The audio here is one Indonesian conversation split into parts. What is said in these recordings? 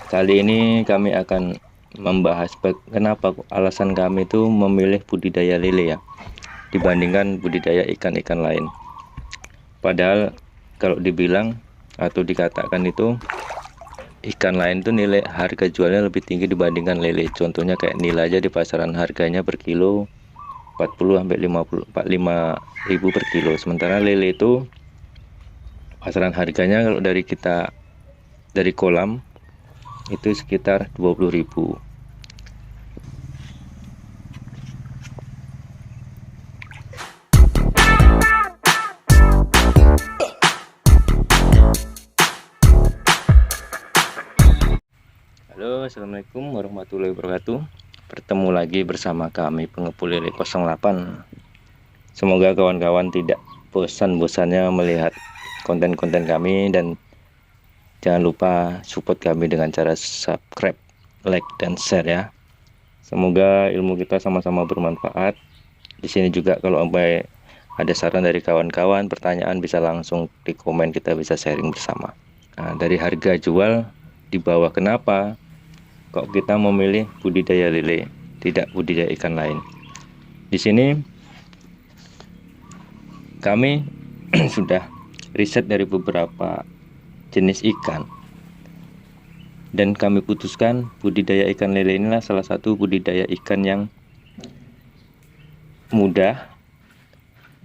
Kali ini kami akan membahas kenapa alasan kami itu memilih budidaya lele ya, dibandingkan budidaya ikan-ikan lain. Padahal kalau dibilang atau dikatakan itu ikan lain tuh nilai harga jualnya lebih tinggi dibandingkan lele. Contohnya kayak nila aja di pasaran harganya per kilo 40 sampai 55 ribu per kilo. Sementara lele itu pasaran harganya kalau dari kolam itu sekitar 20.000. Halo, assalamualaikum warahmatullahi wabarakatuh. Bertemu lagi bersama kami pengepul lele 08. Semoga kawan-kawan tidak bosan-bosannya melihat konten-konten kami, dan jangan lupa support kami dengan cara subscribe, like, dan share ya. Semoga ilmu kita sama-sama bermanfaat. Di sini juga kalau ada saran dari kawan-kawan, pertanyaan bisa langsung di komen, kita bisa sharing bersama. Nah, dari harga jual di bawah, kenapa kok kita memilih budidaya lele, tidak budidaya ikan lain? Di sini kami sudah riset dari beberapa jenis ikan, dan kami putuskan budidaya ikan lele inilah salah satu budidaya ikan yang mudah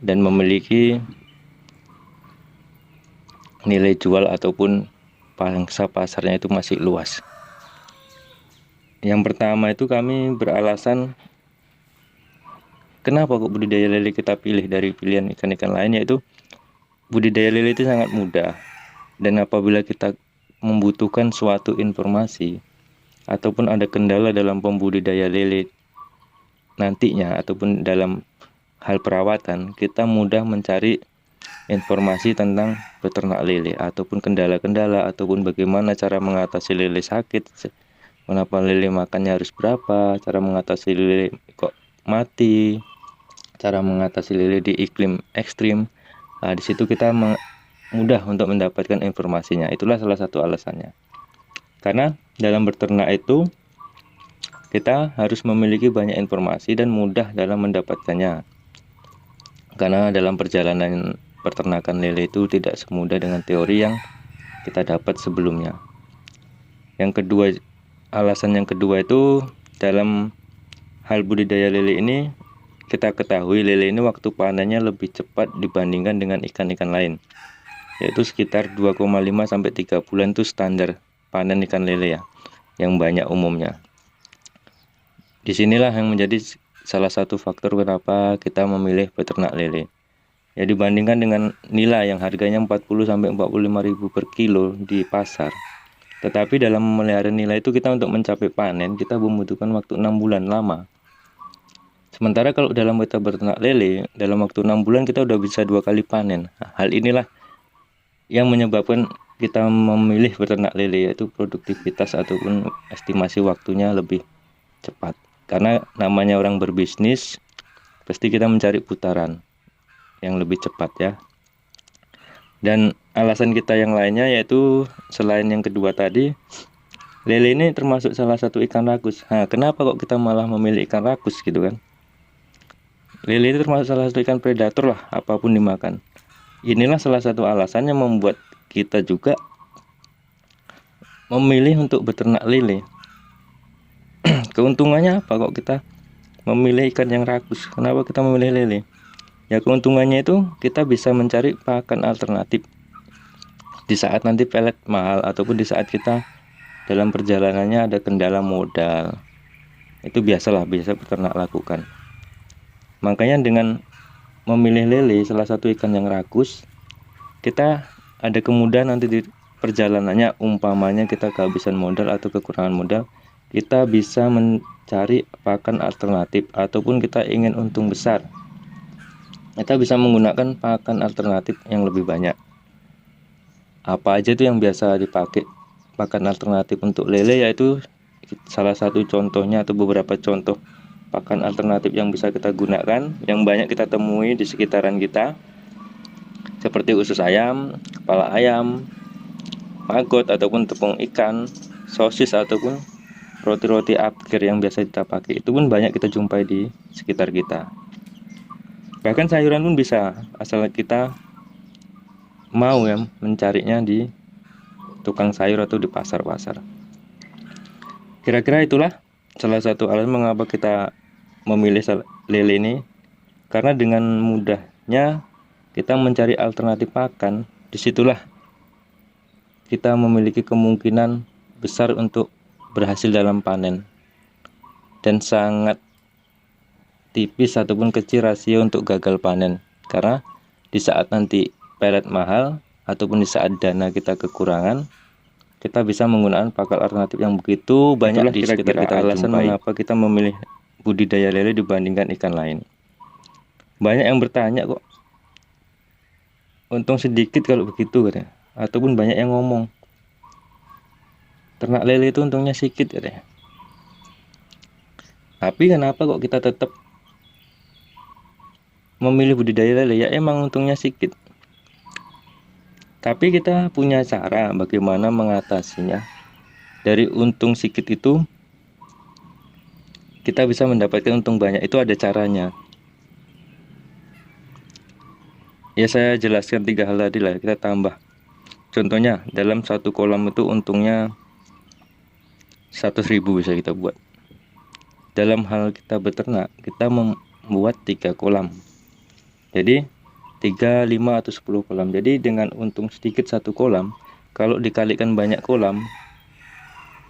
dan memiliki nilai jual ataupun pangsa pasarnya itu masih luas. Yang pertama itu kami beralasan kenapa kok budidaya lele kita pilih dari pilihan ikan-ikan lain, yaitu budidaya lele itu sangat mudah, dan apabila kita membutuhkan suatu informasi ataupun ada kendala dalam pembudidaya lele nantinya ataupun dalam hal perawatan, kita mudah mencari informasi tentang peternak lele ataupun kendala-kendala ataupun bagaimana cara mengatasi lele sakit, kenapa lele makannya harus berapa, cara mengatasi lele kok mati, cara mengatasi lele di iklim ekstrim. Nah, di situ kita mudah untuk mendapatkan informasinya. Itulah salah satu alasannya. Karena dalam beternak itu kita harus memiliki banyak informasi dan mudah dalam mendapatkannya. Karena dalam perjalanan peternakan lele itu tidak semudah dengan teori yang kita dapat sebelumnya. Alasan yang kedua itu, dalam hal budidaya lele ini kita ketahui lele ini waktu panennya lebih cepat dibandingkan dengan ikan-ikan lain, yaitu sekitar 2,5 sampai 3 bulan itu standar panen ikan lele ya, yang banyak umumnya. Disinilah yang menjadi salah satu faktor kenapa kita memilih peternak lele. Ya, dibandingkan dengan nila yang harganya 40 sampai 45 ribu per kilo di pasar. Tetapi dalam memelihara nila itu kita untuk mencapai panen kita membutuhkan waktu 6 bulan lama. Sementara kalau dalam kita beternak lele, dalam waktu 6 bulan kita udah bisa 2 kali panen. Nah, hal inilah yang menyebabkan kita memilih beternak lele, yaitu produktivitas ataupun estimasi waktunya lebih cepat. Karena namanya orang berbisnis, pasti kita mencari putaran yang lebih cepat ya. Dan alasan kita yang lainnya yaitu selain yang kedua tadi, lele ini termasuk salah satu ikan rakus. Nah, kenapa kok kita malah memilih ikan rakus gitu kan? Lele itu termasuk salah satu ikan predator lah, apapun dimakan. Inilah salah satu alasan yang membuat kita juga memilih untuk beternak lele. Keuntungannya apa kok kita memilih ikan yang rakus? Kenapa kita memilih lele? Ya, keuntungannya itu kita bisa mencari pakan alternatif di saat nanti pelet mahal ataupun di saat kita dalam perjalanannya ada kendala modal. Itu biasa peternak lakukan. Makanya dengan memilih lele, salah satu ikan yang rakus, kita ada kemudahan nanti di perjalanannya. Umpamanya kita kehabisan modal atau kekurangan modal, kita bisa mencari pakan alternatif, ataupun kita ingin untung besar, kita bisa menggunakan pakan alternatif yang lebih banyak. Apa aja itu yang biasa dipakai pakan alternatif untuk lele, yaitu salah satu contohnya atau beberapa contoh pakan alternatif yang bisa kita gunakan, yang banyak kita temui di sekitaran kita, seperti usus ayam, kepala ayam, maggot ataupun tepung ikan, sosis ataupun roti-roti upgrade yang biasa kita pakai, itu pun banyak kita jumpai di sekitar kita. Bahkan sayuran pun bisa, asal kita mau ya mencarinya di tukang sayur atau di pasar-pasar. Kira-kira itulah salah satu alasan mengapa kita memilih lele ini, karena dengan mudahnya kita mencari alternatif makan. Disitulah kita memiliki kemungkinan besar untuk berhasil dalam panen, dan sangat tipis ataupun kecil rasio untuk gagal panen, karena di saat nanti pelet mahal ataupun di saat dana kita kekurangan, kita bisa menggunakan pakan alternatif yang begitu banyak di sekitar kita. Alasan mengapa kita memilih budidaya lele dibandingkan ikan lain. Banyak yang bertanya, kok untung sedikit kalau begitu katanya, ataupun banyak yang ngomong ternak lele itu untungnya sedikit katanya. Tapi kenapa kok kita tetap memilih budidaya lele? Ya emang untungnya sedikit, tapi kita punya cara bagaimana mengatasinya. Dari untung sedikit itu kita bisa mendapatkan untung banyak, itu ada caranya. Ya saya jelaskan 3 hal tadi lah, kita tambah. Contohnya dalam satu kolam itu untungnya 100.000 bisa kita buat. Dalam hal kita beternak, kita membuat 3 kolam. Jadi 3, 5, atau 10 kolam. Jadi dengan untung sedikit satu kolam, kalau dikalikan banyak kolam,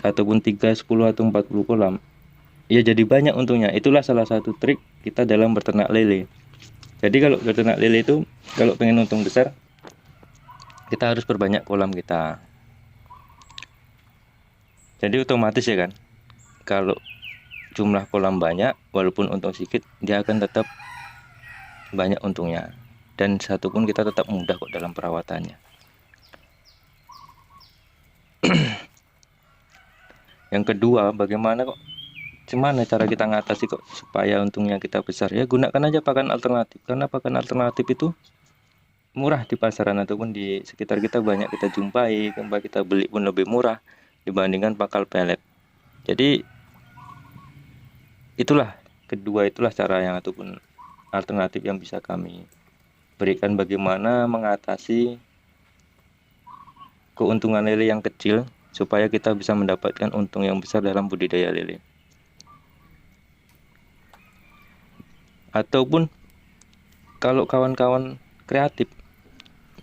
ataupun 3, 10, atau 40 kolam, ya jadi banyak untungnya. Itulah salah satu trik kita dalam berternak lele. Jadi kalau berternak lele itu, kalau pengen untung besar, kita harus perbanyak kolam kita. Jadi otomatis ya kan, kalau jumlah kolam banyak, walaupun untung sedikit, dia akan tetap banyak untungnya. Dan satu pun kita tetap mudah kok dalam perawatannya. Yang kedua, gimana cara kita ngatasi kok supaya untungnya kita besar? Ya gunakan aja pakan alternatif, karena pakan alternatif itu murah di pasaran ataupun di sekitar kita banyak kita jumpai, kita beli pun lebih murah dibandingkan pakan pelet. Jadi itulah cara yang ataupun alternatif yang bisa kami berikan bagaimana mengatasi keuntungan lele yang kecil supaya kita bisa mendapatkan untung yang besar dalam budidaya lele. Ataupun kalau kawan-kawan kreatif,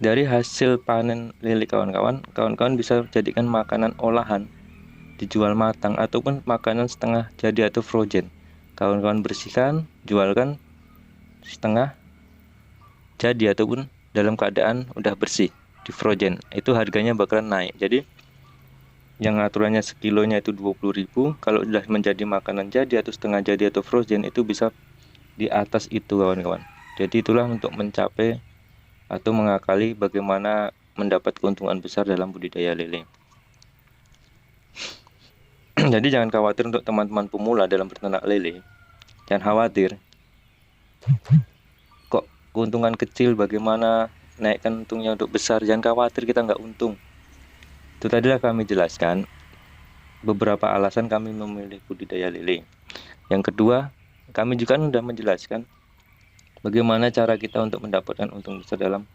dari hasil panen lele kawan-kawan bisa jadikan makanan olahan, dijual matang ataupun makanan setengah jadi atau frozen. Kawan-kawan bersihkan, jualkan setengah jadi ataupun dalam keadaan udah bersih di frozen. Itu harganya bakalan naik. Jadi yang aturannya sekilonya itu 20.000, kalau udah menjadi makanan jadi atau setengah jadi atau frozen itu bisa di atas itu kawan-kawan. Jadi itulah untuk mencapai atau mengakali bagaimana mendapat keuntungan besar dalam budidaya lele. Jadi jangan khawatir untuk teman-teman pemula dalam berternak lele. Jangan khawatir, kok keuntungan kecil, bagaimana naikkan untungnya untuk besar. Jangan khawatir kita nggak untung. Itu tadilah kami jelaskan beberapa alasan kami memilih budidaya lele. Yang kedua, kami juga sudah menjelaskan bagaimana cara kita untuk mendapatkan untung besar dalam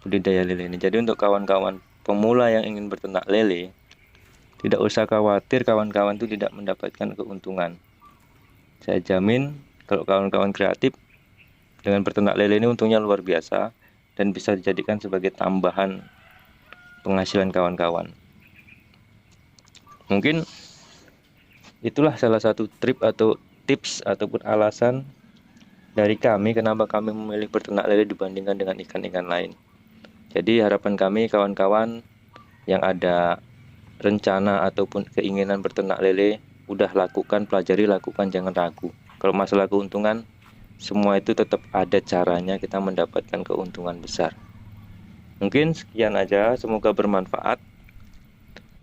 budidaya lele ini. Jadi untuk kawan-kawan pemula yang ingin berternak lele, tidak usah khawatir kawan-kawan itu tidak mendapatkan keuntungan. Saya jamin kalau kawan-kawan kreatif dengan berternak lele ini untungnya luar biasa dan bisa dijadikan sebagai tambahan penghasilan kawan-kawan. Mungkin itulah salah satu trip atau tips ataupun alasan dari kami kenapa kami memilih berternak lele dibandingkan dengan ikan-ikan lain. Jadi harapan kami kawan-kawan yang ada rencana ataupun keinginan berternak lele, udah lakukan, pelajari, lakukan, jangan ragu. Kalau masalah keuntungan, semua itu tetap ada caranya kita mendapatkan keuntungan besar. Mungkin sekian aja, semoga bermanfaat.